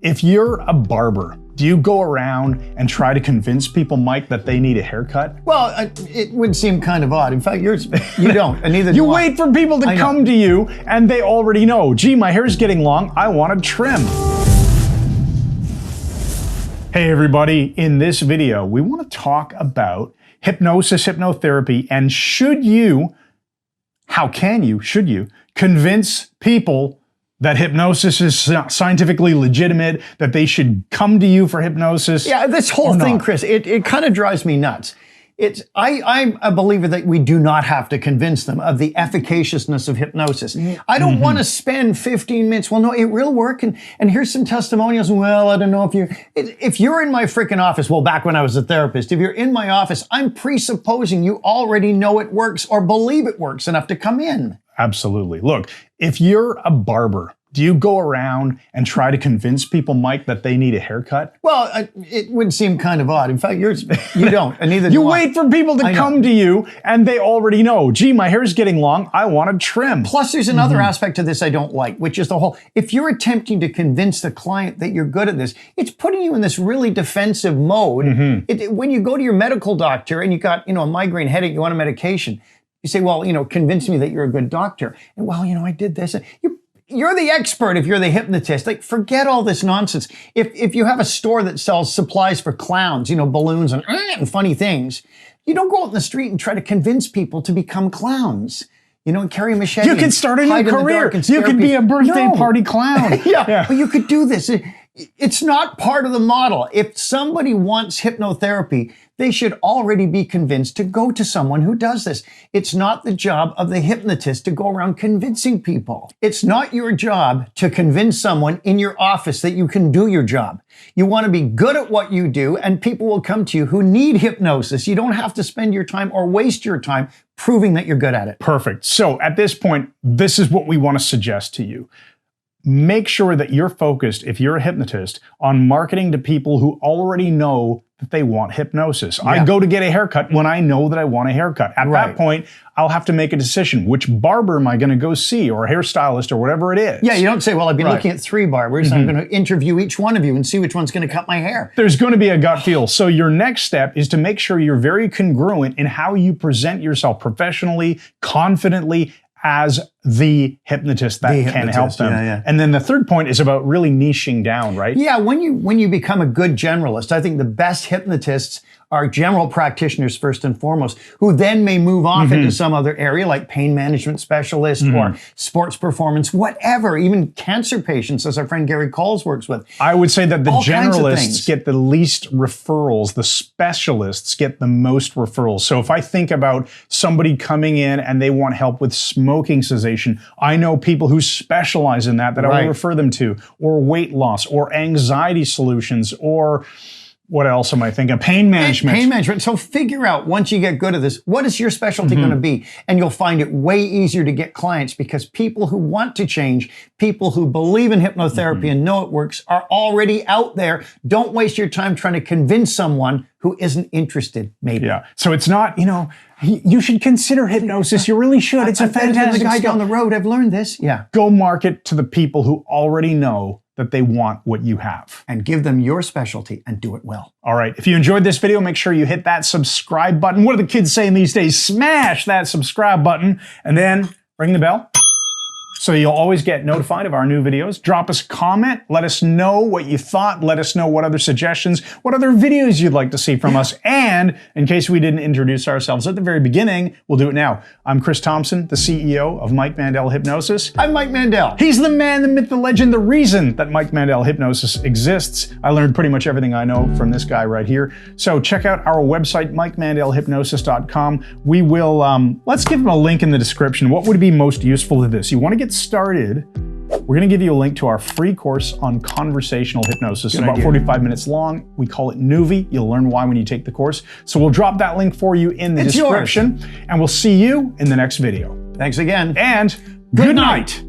If you're a barber, do you go around and try to convince people, Mike, that they need a haircut? Well, it would seem kind of odd. In fact, you don't, and neither do I. You wait for people to come to you, and they already know, gee, my hair's getting long, I want to trim. Hey everybody, in this video, we want to talk about hypnosis, hypnotherapy, and should you convince people that hypnosis is scientifically legitimate, that they should come to you for hypnosis? Yeah, this whole thing, Chris, it kind of drives me nuts. I'm a believer that we do not have to convince them of the efficaciousness of hypnosis. I don't want to spend 15 minutes. Well, no, it will work. And here's some testimonials. Well, I don't know if you're in my freaking office. Well, back when I was a therapist, if you're in my office, I'm presupposing you already know it works or believe it works enough to come in. Absolutely. Look, if you're a barber, do you go around and try to convince people, Mike, that they need a haircut? Well, it would seem kind of odd. In fact, you don't, and neither do I. You wait for people to come to you, and they already know, gee, my hair's getting long, I want to trim. Plus, there's another aspect to this I don't like, which is the whole, if you're attempting to convince the client that you're good at this, it's putting you in this really defensive mode. When you go to your medical doctor and you got, a migraine headache, you want a medication, you say, well, convince me that you're a good doctor. And well, I did this. You're the expert if you're the hypnotist. Like, forget all this nonsense. If you have a store that sells supplies for clowns, balloons and funny things, you don't go out in the street and try to convince people to become clowns. And carry a machete. You can start a new career. You could be a birthday party clown. Yeah, but you could do this. It's not part of the model. If somebody wants hypnotherapy, they should already be convinced to go to someone who does this. It's not the job of the hypnotist to go around convincing people. It's not your job to convince someone in your office that you can do your job. You want to be good at what you do, and people will come to you who need hypnosis. You don't have to spend your time or waste your time proving that you're good at it. Perfect. So at this point, this is what we want to suggest to you. Make sure that you're focused, if you're a hypnotist, on marketing to people who already know that they want hypnosis. Yeah. I go to get a haircut when I know that I want a haircut. At that point, I'll have to make a decision. Which barber am I going to go see, or a hairstylist, or whatever it is? Yeah, you don't say, well, I've been looking at 3 barbers. I'm going to interview each one of you and see which one's going to cut my hair. There's going to be a gut feel. So your next step is to make sure you're very congruent in how you present yourself professionally, confidently, as the hypnotist that can help them. And then the third point is about really niching down, right? Yeah, when you become a good generalist, I think the best hypnotists are general practitioners first and foremost, who then may move off into some other area like pain management specialist or sports performance, whatever, even cancer patients, as our friend Gary Coles works with. I would say that the generalists get the least referrals, the specialists get the most referrals. So if I think about somebody coming in and they want help with smoking cessation, I know people who specialize in that I will refer them to, or weight loss, or anxiety solutions, or what else am I thinking? Pain management. Pain management. So figure out, once you get good at this, what is your specialty going to be? And you'll find it way easier to get clients, because people who want to change, people who believe in hypnotherapy and know it works, are already out there. Don't waste your time trying to convince someone who isn't interested, maybe. Yeah. So it's not, you should consider hypnosis. You really should. It's a fantastic guy down the road. I've learned this. Yeah. Go market to the people who already know that they want what you have. And give them your specialty and do it well. All right. If you enjoyed this video, make sure you hit that subscribe button. What are the kids saying these days? Smash that subscribe button and then ring the bell, so you'll always get notified of our new videos. Drop us a comment. Let us know what you thought. Let us know what other suggestions, what other videos you'd like to see from us. And in case we didn't introduce ourselves at the very beginning, we'll do it now. I'm Chris Thompson, the CEO of Mike Mandel Hypnosis. I'm Mike Mandel. He's the man, the myth, the legend, the reason that Mike Mandel Hypnosis exists. I learned pretty much everything I know from this guy right here. So check out our website, MikeMandelHypnosis.com. We will, let's give him a link in the description. What would be most useful to this? You want to get started, we're going to give you a link to our free course on conversational hypnosis. It's about 45 minutes long. We call it Nuvi. You'll learn why when you take the course. So we'll drop that link for you in the description. And we'll see you in the next video. Thanks again. And good night.